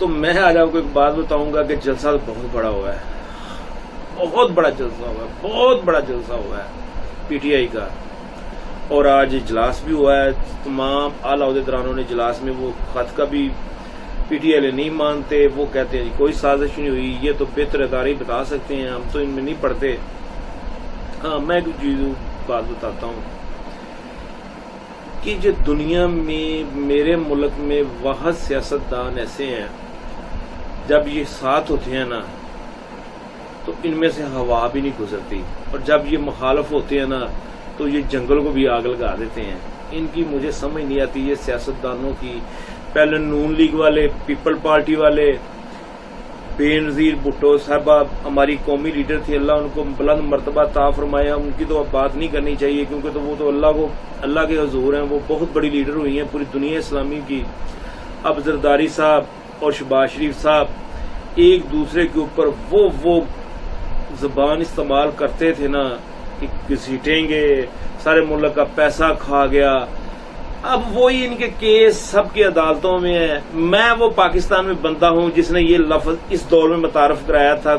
تو میں آج آپ کو ایک بات بتاؤں گا کہ جلسہ بہت بڑا ہوا ہے، بہت بڑا جلسہ ہوا ہے، بہت بڑا جلسہ ہوا ہے پی ٹی آئی کا. اور آج اجلاس بھی ہوا ہے، تمام اعلیٰ عہدیداروں نے اجلاس میں وہ خط کا بھی پی ٹی آئی نہیں مانتے، وہ کہتے ہیں کوئی سازش نہیں ہوئی. یہ تو بہتر ادارے بتا سکتے ہیں، ہم تو ان میں نہیں پڑھتے. ہاں میں ایک چیز بات بتاتا ہوں کہ جو دنیا میں میرے ملک میں واحد سیاستدان ایسے ہیں جب یہ ساتھ ہوتے ہیں نا تو ان میں سے ہوا بھی نہیں گزرتی، اور جب یہ مخالف ہوتے ہیں نا تو یہ جنگل کو بھی آگ لگا دیتے ہیں. ان کی مجھے سمجھ نہیں آتی یہ سیاستدانوں کی. پہلے نون لیگ والے، پیپل پارٹی والے، بے نظیر بھٹو صاحبہ ہماری قومی لیڈر تھی، اللہ ان کو بلند مرتبہ عطا فرمایا. ان کی تو اب بات نہیں کرنی چاہیے کیونکہ تو وہ تو اللہ کے حضور ہیں، وہ بہت بڑی لیڈر ہوئی ہیں پوری دنیا اسلامی کی. اب زرداری صاحب اور شہباز شریف صاحب ایک دوسرے کے اوپر وہ زبان استعمال کرتے تھے نا کہ گھسیٹیں گے، سارے ملک کا پیسہ کھا گیا. اب وہی ان کے کیس سب کی عدالتوں میں ہے. میں وہ پاکستان میں بندہ ہوں جس نے یہ لفظ اس دور میں متعارف کرایا تھا،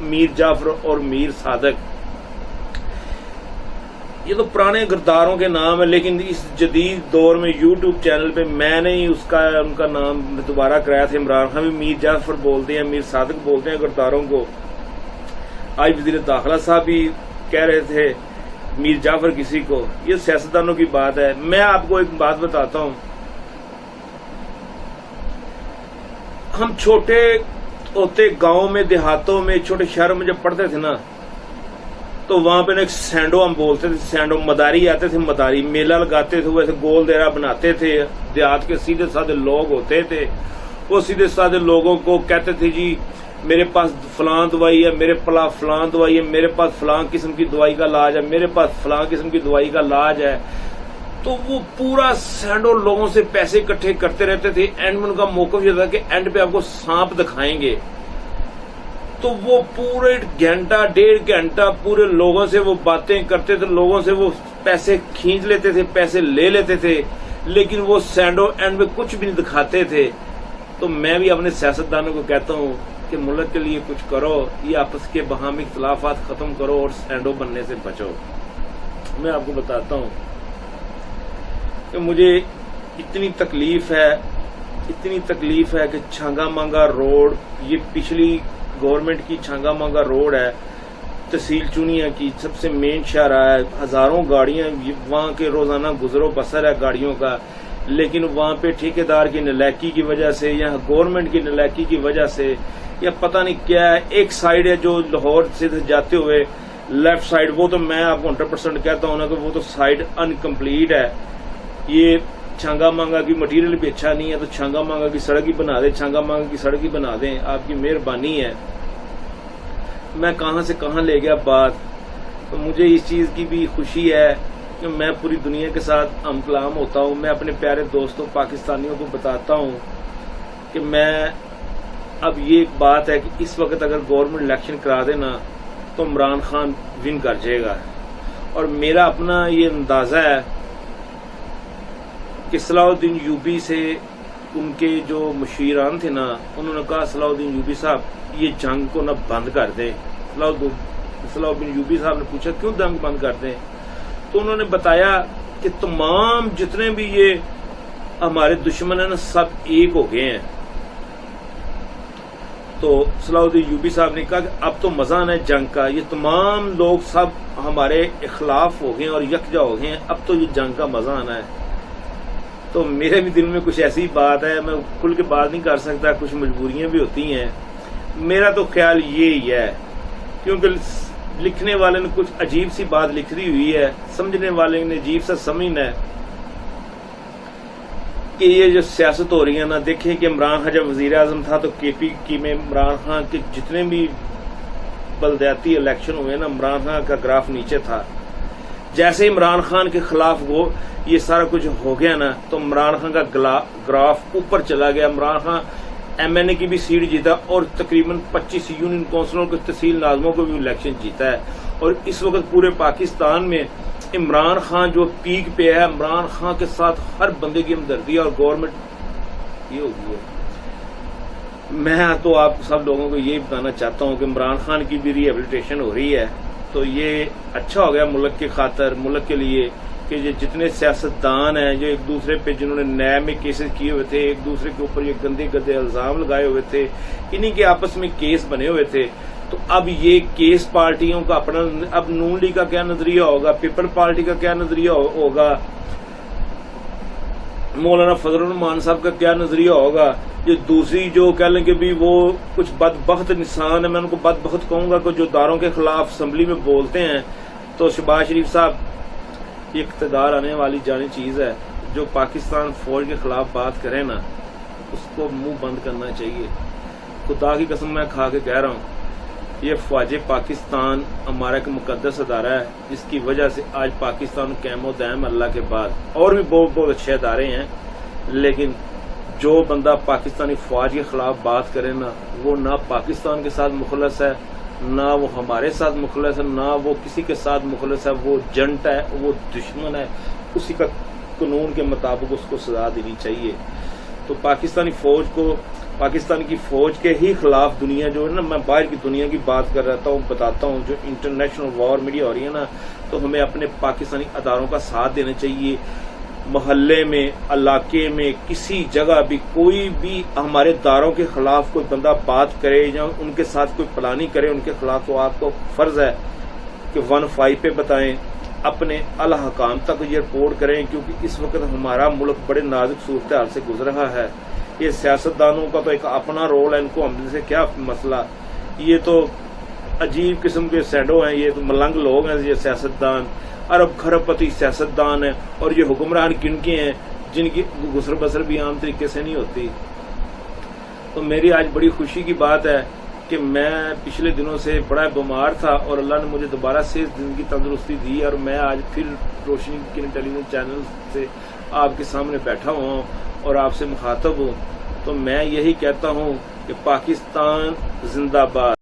میر جعفر اور میر صادق. یہ تو پرانے غداروں کے نام ہے، لیکن اس جدید دور میں یوٹیوب چینل پہ میں نے ہی ان کا نام دوبارہ کرایا تھا. عمران خان بھی میر جعفر بولتے ہیں، میر صادق بولتے ہیں غداروں کو. آج وزیر داخلہ صاحب بھی کہہ رہے تھے میر جعفر کسی کو. یہ سیاستدانوں کی بات ہے. میں آپ کو ایک بات بتاتا ہوں، ہم چھوٹے ہوتے گاؤں میں، دیہاتوں میں، چھوٹے شہروں میں جب پڑھتے تھے نا تو وہاں پہ ایک سینڈو ہم بولتے تھے، سینڈو مداری آتے تھے، مداری میلہ لگاتے تھے، ویسے گول دیرا بناتے تھے. دیہات کے سیدھے سادھے لوگ ہوتے تھے، وہ سیدھے سادھے لوگوں کو کہتے تھے جی میرے پاس فلاں دوائی ہے، میرے پاس فلاں دوائی ہے، میرے پاس فلاں قسم کی دوائی کا علاج ہے، میرے پاس فلاں قسم کی دوائی کا علاج ہے. تو وہ پورا سینڈو لوگوں سے پیسے اکٹھے کرتے رہتے تھے. اینڈ میں ان کا موقف یہ تھا کہ اینڈ پہ آپ کو سانپ دکھائیں گے. تو وہ پورے گھنٹہ 1.5 گھنٹہ پورے لوگوں سے وہ باتیں کرتے تھے، لوگوں سے وہ پیسے کھینچ لیتے تھے، پیسے لے لیتے تھے، لیکن وہ سینڈو اینڈ میں کچھ بھی نہیں دکھاتے تھے. تو میں بھی اپنے سیاستدانوں کو کہتا ہوں کہ ملک کے لیے کچھ کرو، یہ آپس کے باہمی اختلافات ختم کرو اور سینڈو بننے سے بچو. میں آپ کو بتاتا ہوں کہ مجھے اتنی تکلیف ہے کہ چھانگا مانگا روڈ، یہ پچھلی گورنمنٹ کی چھانگا مانگا روڈ ہے، تحصیل چونیا کی سب سے مین شاہراہ ہے. ہزاروں گاڑیاں وہاں کے روزانہ گزرو بسر ہے گاڑیوں کا، لیکن وہاں پہ ٹھیکیدار کی نالائکی کی وجہ سے یا گورنمنٹ کی نالائکی کی وجہ سے یا پتہ نہیں کیا ہے، ایک سائیڈ ہے جو لاہور سے جاتے ہوئے لیفٹ سائیڈ، وہ تو میں آپ کو 100% کہتا ہوں نا کہ وہ تو سائیڈ انکمپلیٹ ہے. یہ چھانگا مانگا کی مٹیریل بھی اچھا نہیں ہے، تو چھانگا مانگا کی سڑک ہی بنا دیں، چھانگا مانگا کی سڑک ہی بنا دیں، آپ کی مہربانی ہے. میں کہاں سے کہاں لے گیا بات. تو مجھے اس چیز کی بھی خوشی ہے کہ میں پوری دنیا کے ساتھ ہم کلام ہوتا ہوں. میں اپنے پیارے دوستوں پاکستانیوں کو بتاتا ہوں کہ میں اب یہ ایک بات ہے کہ اس وقت اگر گورنمنٹ الیکشن کرا دینا تو عمران خان ون کر جائے گا. اور میرا اپنا یہ اندازہ ہے کہ صلاح الدین یوبی سے ان کے جو مشیران تھے نا، انہوں نے کہا صلاح الدین یوبی صاحب یہ جنگ کو نہ بند کر دیں. صلاح الدین یوبی صاحب نے پوچھا کیوں جنگ بند کر دیں؟ تو انہوں نے بتایا کہ تمام جتنے بھی یہ ہمارے دشمن ہیں نا سب ایک ہو گئے ہیں. تو صلاح الدین یوبی صاحب نے کہا کہ اب تو مزہ آنا ہے جنگ کا، یہ تمام لوگ سب ہمارے اخلاف ہو گئے اور یکجا ہو گئے ہیں، اب تو یہ جنگ کا مزہ آنا ہے. تو میرے بھی دل میں کچھ ایسی بات ہے، میں کھل کے بات نہیں کر سکتا، کچھ مجبوریاں بھی ہوتی ہیں. میرا تو خیال یہی ہے، کیونکہ لکھنے والے نے کچھ عجیب سی بات لکھ دی ہوئی ہے، سمجھنے والے نے عجیب سا سمجھنا ہے کہ یہ جو سیاست ہو رہی ہے نا. دیکھیں کہ عمران خان جب وزیر اعظم تھا تو کے پی کی میں عمران خان کے جتنے بھی بلدیاتی الیکشن ہوئے نا، عمران خان کا گراف نیچے تھا. جیسے عمران خان کے خلاف وہ یہ سارا کچھ ہو گیا نا تو عمران خان کا گراف اوپر چلا گیا. عمران خان ایم این اے کی بھی سیٹ جیتا اور تقریباً 25 یونین کونسلوں کے تحصیل ناظموں کو بھی الیکشن جیتا ہے. اور اس وقت پورے پاکستان میں عمران خان جو پیک پہ ہے، عمران خان کے ساتھ ہر بندے کی ہمدردی اور گورنمنٹ یہ ہو گئی ہے. میں تو آپ سب لوگوں کو یہ بتانا چاہتا ہوں کہ عمران خان کی بھی ریہیبلیٹیشن ہو رہی ہے، تو یہ اچھا ہو گیا ملک کی خاطر، ملک کے لیے، کہ یہ جتنے سیاستدان ہیں جو ایک دوسرے پہ جنہوں نے نیب میں کیسز کیے ہوئے تھے، ایک دوسرے کے اوپر یہ گندے گندے الزام لگائے ہوئے تھے، انہی کے آپس میں کیس بنے ہوئے تھے، تو اب یہ کیس پارٹیوں کا اپنا، اب نون لیگ کا کیا نظریہ ہوگا، پیپل پارٹی کا کیا نظریہ ہوگا، مولانا فضل الرحمان صاحب کا کیا نظریہ ہوگا، یہ دوسری جو کہہ لیں کہ بھی وہ کچھ بدبخت انسان ہے، میں ان کو بدبخت کہوں گا کہ جو داروں کے خلاف اسمبلی میں بولتے ہیں، تو شہباز شریف صاحب یہ اقتدار آنے والی جانی چیز ہے، جو پاکستان فوج کے خلاف بات کرے نا اس کو منہ بند کرنا چاہیے، خدا کی قسم میں کھا کے کہہ رہا ہوں، یہ فوج پاکستان ہمارا ایک مقدس ادارہ ہے جس کی وجہ سے آج پاکستان قائم و دائم اللہ کے بعد، اور بھی بہت اچھے ادارے ہیں، لیکن جو بندہ پاکستانی فوج کے خلاف بات کرے نا وہ نہ پاکستان کے ساتھ مخلص ہے، نہ وہ ہمارے ساتھ مخلص ہے، نہ وہ کسی کے ساتھ مخلص ہے، وہ جنٹ ہے، وہ دشمن ہے، اسی کا قانون کے مطابق اس کو سزا دینی چاہیے۔ تو پاکستانی فوج کو، پاکستان کی فوج کے ہی خلاف دنیا جو ہے نا، میں باہر کی دنیا کی بات کر رہتا ہوں، بتاتا ہوں، جو انٹرنیشنل وار میڈیا ہو رہی ہے نا، تو ہمیں اپنے پاکستانی اداروں کا ساتھ دینا چاہیے۔ محلے میں، علاقے میں، کسی جگہ بھی کوئی بھی ہمارے اداروں کے خلاف کوئی بندہ بات کرے یا ان کے ساتھ کوئی پلاننگ کرے ان کے خلاف، تو آپ کو فرض ہے کہ 15 پہ بتائیں، اپنے اعلی حکام تک یہ رپورٹ کریں، کیونکہ اس وقت ہمارا ملک بڑے نازک صورتحال سے گزر رہا ہے۔ یہ سیاستدانوں کا تو ایک اپنا رول ہے، ان کو ہم سے کیا مسئلہ، یہ تو عجیب قسم کے سیڈو ہیں، یہ تو ملنگ لوگ ہیں، یہ سیاستدان ارب کھرب پتی سیاستدان ہیں، اور یہ حکمران کن کے ہیں جن کی گزر بسر بھی عام طریقے سے نہیں ہوتی۔ تو میری آج بڑی خوشی کی بات ہے کہ میں پچھلے دنوں سے بڑا بیمار تھا اور اللہ نے مجھے دوبارہ سے زندگی تندرستی دی، اور میں آج پھر روشنی ٹیلی ویژن چینل سے آپ کے سامنے بیٹھا ہوا ہوں اور آپ سے مخاطب ہوں۔ تو میں یہی کہتا ہوں کہ پاکستان زندہ باد۔